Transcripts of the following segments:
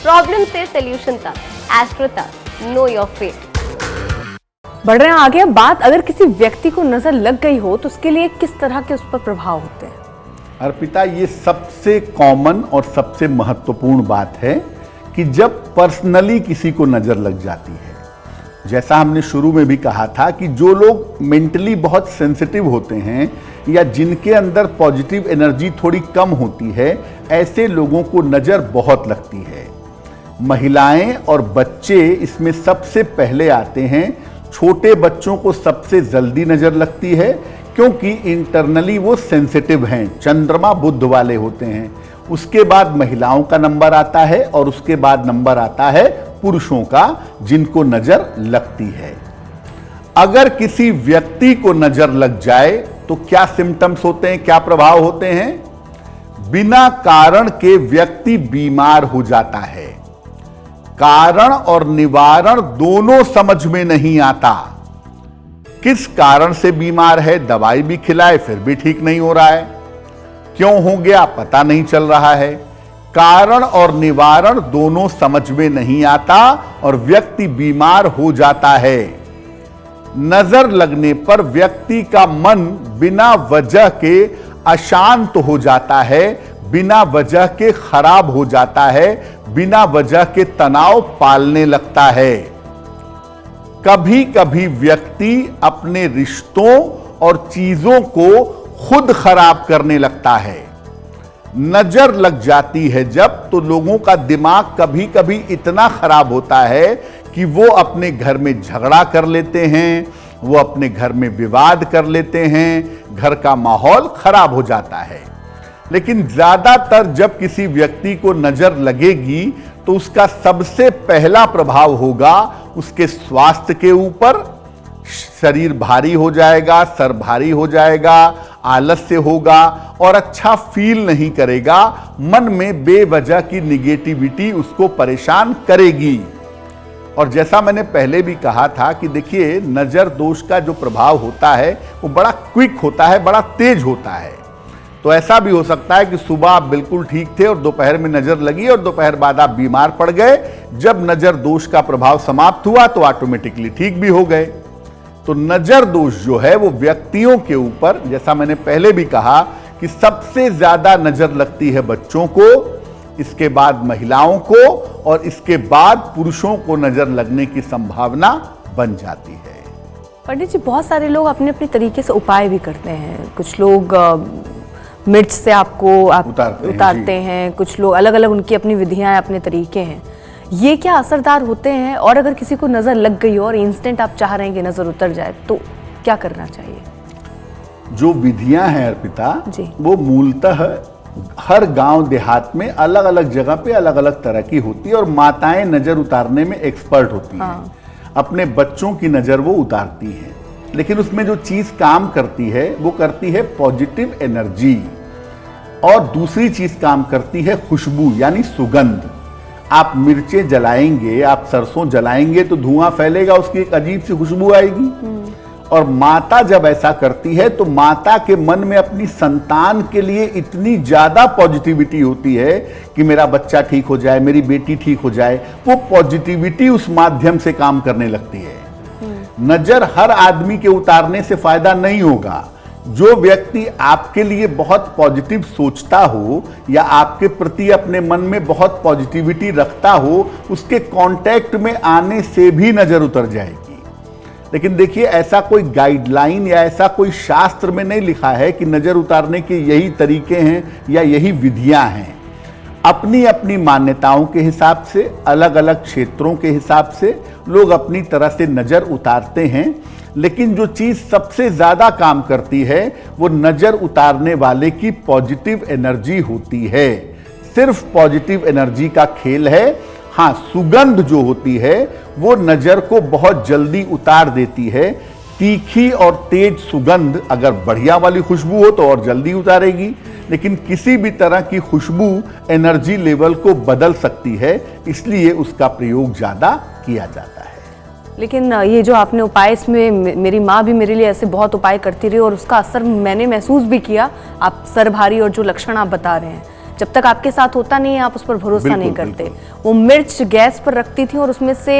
Problem से solution तक, astro तक, नो योर फेट। बढ़ रहे हैं आगे। बात अगर किसी व्यक्ति को नजर लग गई हो तो उसके लिए किस तरह के उस पर प्रभाव होते हैं? अर्पिता, ये सबसे कॉमन और सबसे महत्वपूर्ण बात है कि जब पर्सनली किसी को नजर लग जाती है। जैसा हमने शुरू में भी कहा था कि जो लोग मेंटली बहुत सेंसिटिव होते हैं या जिनके अंदर पॉजिटिव एनर्जी थोड़ी कम होती है, ऐसे लोगों को नजर बहुत लगती है। महिलाएं और बच्चे इसमें सबसे पहले आते हैं। छोटे बच्चों को सबसे जल्दी नजर लगती है क्योंकि इंटरनली वो सेंसिटिव हैं, चंद्रमा बुध वाले होते हैं। उसके बाद महिलाओं का नंबर आता है और उसके बाद नंबर आता है पुरुषों का, जिनको नजर लगती है। अगर किसी व्यक्ति को नजर लग जाए तो क्या सिम्टम्स होते हैं, क्या प्रभाव होते हैं? बिना कारण के व्यक्ति बीमार हो जाता है। कारण और निवारण दोनों समझ में नहीं आता। किस कारण से बीमार है, दवाई भी खिलाए फिर भी ठीक नहीं हो रहा है, क्यों हो गया पता नहीं चल रहा है। कारण और निवारण दोनों समझ में नहीं आता और व्यक्ति बीमार हो जाता है। नजर लगने पर व्यक्ति का मन बिना वजह के अशांत हो जाता है, बिना वजह के खराब हो जाता है, बिना वजह के तनाव पालने लगता है। कभी कभी व्यक्ति अपने रिश्तों और चीजों को खुद खराब करने लगता है। नजर लग जाती है जब, तो लोगों का दिमाग कभी कभी इतना खराब होता है कि वो अपने घर में झगड़ा कर लेते हैं, वो अपने घर में विवाद कर लेते हैं, घर का माहौल खराब हो जाता है। लेकिन ज्यादातर जब किसी व्यक्ति को नजर लगेगी तो उसका सबसे पहला प्रभाव होगा उसके स्वास्थ्य के ऊपर। शरीर भारी हो जाएगा, सर भारी हो जाएगा, आलस्य होगा और अच्छा फील नहीं करेगा। मन में बेवजह की निगेटिविटी उसको परेशान करेगी। और जैसा मैंने पहले भी कहा था कि देखिए, नजर दोष का जो प्रभाव होता है वो बड़ा क्विक होता है, बड़ा तेज होता है। तो ऐसा भी हो सकता है कि सुबह आप बिल्कुल ठीक थे और दोपहर में नजर लगी और दोपहर बाद आप बीमार पड़ गए। जब नजर दोष का प्रभाव समाप्त हुआ तो ऑटोमेटिकली ठीक भी हो गए। तो नजर दोष जो है वो व्यक्तियों के ऊपर, जैसा मैंने पहले भी कहा कि सबसे ज्यादा नजर लगती है बच्चों को, इसके बाद महिलाओं को और इसके बाद पुरुषों को नजर लगने की संभावना बन जाती है। पंडित जी, बहुत सारे लोग अपने अपने तरीके से उपाय भी करते हैं। कुछ लोग मिर्च से आपको उतारते हैं, कुछ लोग अलग अलग उनकी अपनी विधियां, अपने तरीके हैं। ये क्या असरदार होते हैं? और अगर किसी को नजर लग गई हो और इंस्टेंट आप चाह रहे हैं कि नजर उतर जाए तो क्या करना चाहिए? जो विधियां हैं अर्पिता जी, वो मूलतः हर गांव देहात में अलग अलग जगह पे अलग अलग तरह की होती है और माताएं नजर उतारने में एक्सपर्ट होती हैं। अपने बच्चों की नजर वो उतारती हैं, लेकिन उसमें जो चीज काम करती है वो करती है पॉजिटिव एनर्जी, और दूसरी चीज काम करती है खुशबू यानी सुगंध। आप मिर्चें जलाएंगे, आप सरसों जलाएंगे तो धुआं फैलेगा, उसकी एक अजीब सी खुशबू आएगी। और माता जब ऐसा करती है तो माता के मन में अपनी संतान के लिए इतनी ज्यादा पॉजिटिविटी होती है कि मेरा बच्चा ठीक हो जाए, मेरी बेटी ठीक हो जाए। वो पॉजिटिविटी उस माध्यम से काम करने लगती है। नजर हर आदमी के उतारने से फायदा नहीं होगा। जो व्यक्ति आपके लिए बहुत पॉजिटिव सोचता हो या आपके प्रति अपने मन में बहुत पॉजिटिविटी रखता हो, उसके कांटेक्ट में आने से भी नजर उतर जाएगी। लेकिन देखिए, ऐसा कोई गाइडलाइन या ऐसा कोई शास्त्र में नहीं लिखा है कि नजर उतारने के यही तरीके हैं या यही विधियां हैं। अपनी अपनी मान्यताओं के हिसाब से, अलग अलग क्षेत्रों के हिसाब से लोग अपनी तरह से नजर उतारते हैं। लेकिन जो चीज सबसे ज्यादा काम करती है वो नजर उतारने वाले की पॉजिटिव एनर्जी होती है। सिर्फ पॉजिटिव एनर्जी का खेल है। हाँ, सुगंध जो होती है वो नजर को बहुत जल्दी उतार देती है। तीखी और तेज सुगंध अगर बढ़िया वाली खुशबू हो तो और जल्दी उतारेगी, लेकिन किसी भी तरह की खुशबू एनर्जी लेवल को बदल सकती है, इसलिए उसका प्रयोग ज्यादा किया जाता है। लेकिन ये जो आपने उपाय, इसमें मेरी माँ भी मेरे लिए ऐसे बहुत उपाय करती रही और उसका असर मैंने महसूस भी किया। आप सर भारी और जो लक्षण आप बता रहे हैं, जब तक आपके साथ होता नहीं है आप उस पर भरोसा बिल्कुल, नहीं करते। बिल्कुल। वो मिर्च गैस पर रखती थी और उसमें से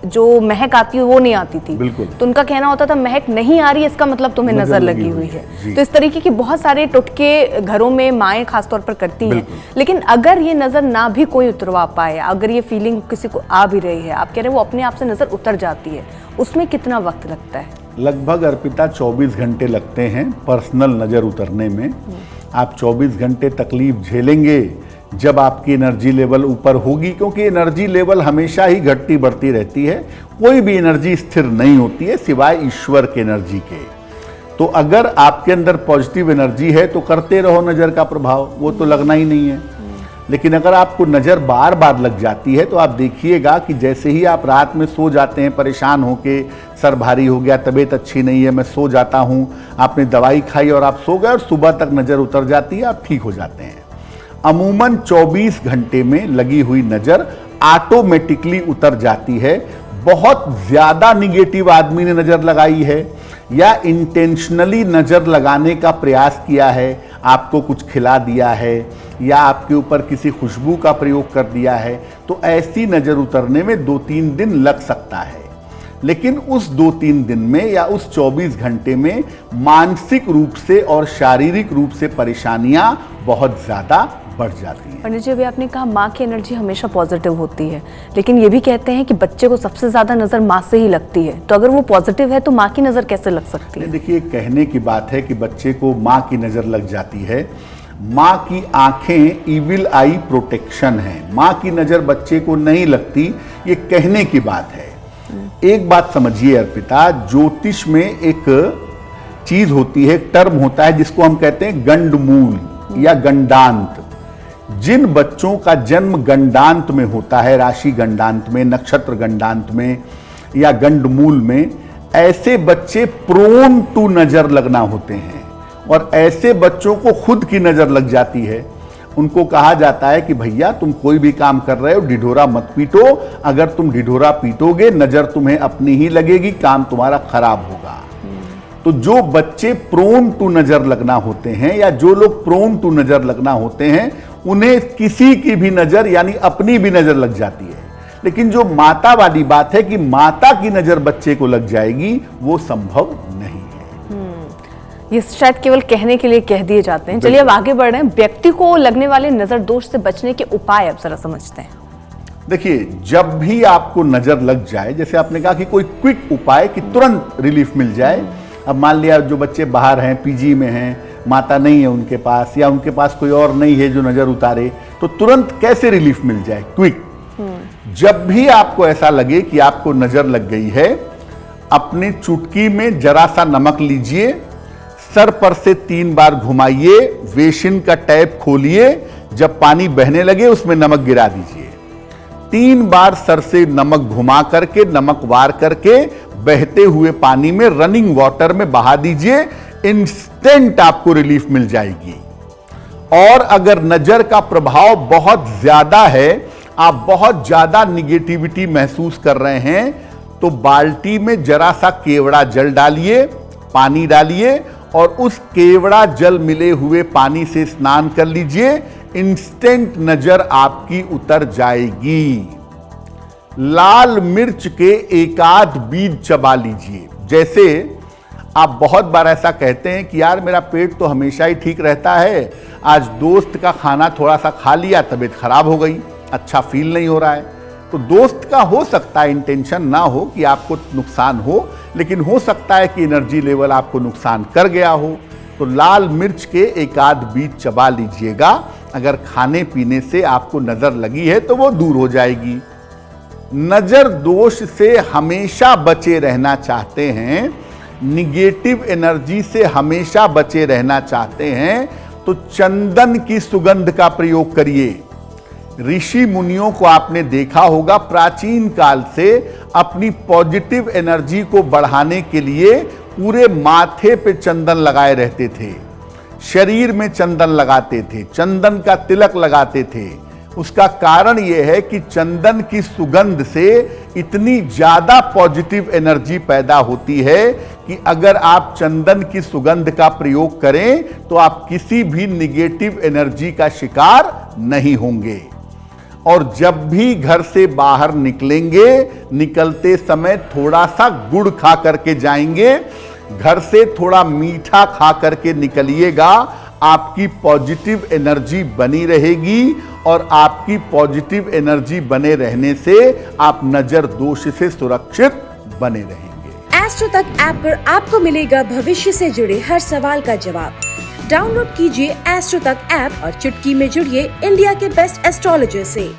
जो महक आती है वो नहीं आती थी। बिल्कुल। तो उनका कहना होता था महक नहीं आ रही इसका मतलब तुम्हें नजर लगी हुई है। जी। तो इस तरीके की बहुत सारे टुटके घरों में माएँ खासतौर पर करती हैं। लेकिन अगर ये नजर ना भी कोई उतरवा पाए, अगर ये फीलिंग किसी को आ भी रही है, आप कह रहे हैं वो अपने आप से नजर उतर जाती है, उसमें कितना वक्त लगता है? लगभग अर्पिता 24 घंटे लगते हैं पर्सनल नज़र उतरने में। आप 24 घंटे तकलीफ झेलेंगे जब आपकी एनर्जी लेवल ऊपर होगी, क्योंकि एनर्जी लेवल हमेशा ही घटती बढ़ती रहती है। कोई भी एनर्जी स्थिर नहीं होती है सिवाय ईश्वर के एनर्जी के। तो अगर आपके अंदर पॉजिटिव एनर्जी है तो करते रहो नज़र का प्रभाव, वो तो लगना ही नहीं है। लेकिन अगर आपको नज़र बार बार लग जाती है तो आप देखिएगा कि जैसे ही आप रात में सो जाते हैं परेशान होके, सर भारी हो गया, तबीयत अच्छी नहीं है, मैं सो जाता हूँ, आपने दवाई खाई और आप सो गए और सुबह तक नज़र उतर जाती है, आप ठीक हो जाते हैं। अमूमन 24 घंटे में लगी हुई नज़र ऑटोमेटिकली उतर जाती है। बहुत ज़्यादा निगेटिव आदमी ने नज़र लगाई है या इंटेंशनली नज़र लगाने का प्रयास किया है, आपको कुछ खिला दिया है या आपके ऊपर किसी खुशबू का प्रयोग कर दिया है, तो ऐसी नज़र उतरने में 2-3 दिन लग सकता है। लेकिन उस 2-3 दिन में या उस 24 घंटे में मानसिक रूप से और शारीरिक रूप से परेशानियां बहुत ज़्यादा बढ़ जाती हैं। पंडित जी, अभी आपने कहा माँ की एनर्जी हमेशा पॉजिटिव होती है, लेकिन ये भी कहते हैं कि बच्चे को सबसे ज़्यादा नज़र माँ से ही लगती है। तो अगर वो पॉजिटिव है तो माँ की नज़र कैसे लग सकती है? देखिए, कहने की बात है कि बच्चे को माँ की नज़र लग जाती है। माँ की आंखें इविल आई प्रोटेक्शन है, माँ की नज़र बच्चे को नहीं लगती, ये कहने की बात है। एक बात समझिए अर्पिता, ज्योतिष में एक चीज होती है, एक टर्म होता है जिसको हम कहते हैं गंडमूल या गंडांत। जिन बच्चों का जन्म गंडांत में होता है, राशि गंडांत में, नक्षत्र गंडांत में या गंडमूल में, ऐसे बच्चे प्रोन टू नजर लगना होते हैं। और ऐसे बच्चों को खुद की नजर लग जाती है। उनको कहा जाता है कि भैया तुम कोई भी काम कर रहे हो ढिढोरा मत पीटो, अगर तुम ढिढोरा पीटोगे नजर तुम्हें अपनी ही लगेगी, काम तुम्हारा खराब होगा। तो जो बच्चे प्रोन टू नजर लगना होते हैं या जो लोग प्रोन टू नजर लगना होते हैं, उन्हें किसी की भी नजर यानी अपनी भी नजर लग जाती है। लेकिन जो माता वाली बात है कि माता की नजर बच्चे को लग जाएगी, वो संभव नहीं है। ये शायद केवल कहने के लिए कह दिए जाते हैं। चलिए अब आगे बढ़ रहे हैं। व्यक्ति को लगने वाले नजर दोष से बचने के उपाय अब जरा समझते हैं। देखिए, जब भी आपको नजर लग जाए, जैसे आपने कहा कि कोई क्विक उपाय कि तुरंत रिलीफ मिल जाए। अब मान लिया जो बच्चे बाहर हैं, पीजी में हैं, माता नहीं है उनके पास या उनके पास कोई और नहीं है जो नजर उतारे, तो तुरंत कैसे रिलीफ मिल जाए? क्विक। जब भी आपको ऐसा लगे कि आपको नजर लग गई है, अपनी चुटकी में जरा सा नमक लीजिए, सर पर से 3 बार घुमाइए, बेसिन का टैप खोलिए, जब पानी बहने लगे उसमें नमक गिरा दीजिए। 3 बार सर से नमक घुमा करके, नमक वार करके बहते हुए पानी में, रनिंग वाटर में बहा दीजिए। इंस्टेंट आपको रिलीफ मिल जाएगी। और अगर नजर का प्रभाव बहुत ज्यादा है, आप बहुत ज्यादा निगेटिविटी महसूस कर रहे हैं, तो बाल्टी में जरा सा केवड़ा जल डालिए, पानी डालिए और उस केवड़ा जल मिले हुए पानी से स्नान कर लीजिए। इंस्टेंट नजर आपकी उतर जाएगी। लाल मिर्च के 1-8 बीज चबा लीजिए। जैसे आप बहुत बार ऐसा कहते हैं कि यार मेरा पेट तो हमेशा ही ठीक रहता है, आज दोस्त का खाना थोड़ा सा खा लिया, तबीयत खराब हो गई, अच्छा फील नहीं हो रहा है। तो दोस्त का हो सकता है इंटेंशन ना हो कि आपको नुकसान हो, लेकिन हो सकता है कि एनर्जी लेवल आपको नुकसान कर गया हो। तो लाल मिर्च के 1-8 बीज चबा लीजिएगा। अगर खाने पीने से आपको नजर लगी है तो वो दूर हो जाएगी। नजर दोष से हमेशा बचे रहना चाहते हैं, निगेटिव एनर्जी से हमेशा बचे रहना चाहते हैं, तो चंदन की सुगंध का प्रयोग करिए। ऋषि मुनियों को आपने देखा होगा, प्राचीन काल से अपनी पॉजिटिव एनर्जी को बढ़ाने के लिए पूरे माथे पे चंदन लगाए रहते थे, शरीर में चंदन लगाते थे, चंदन का तिलक लगाते थे, उसका कारण यह है कि चंदन की सुगंध से इतनी ज्यादा पॉजिटिव एनर्जी पैदा होती है कि अगर आप चंदन की सुगंध का प्रयोग करें तो आप किसी भी निगेटिव एनर्जी का शिकार नहीं होंगे। और जब भी घर से बाहर निकलेंगे, निकलते समय थोड़ा सा गुड़ खा करके जाएंगे, घर से थोड़ा मीठा खा करके निकलिएगा। आपकी पॉजिटिव एनर्जी बनी रहेगी और आपकी पॉजिटिव एनर्जी बने रहने से आप नजर दोष से सुरक्षित बने रहेंगे। एस्ट्रो तक ऐप पर आपको मिलेगा भविष्य से जुड़े हर सवाल का जवाब। डाउनलोड कीजिए एस्ट्रो तक ऐप और चुटकी में जुड़िए इंडिया के बेस्ट एस्ट्रोलॉजर से।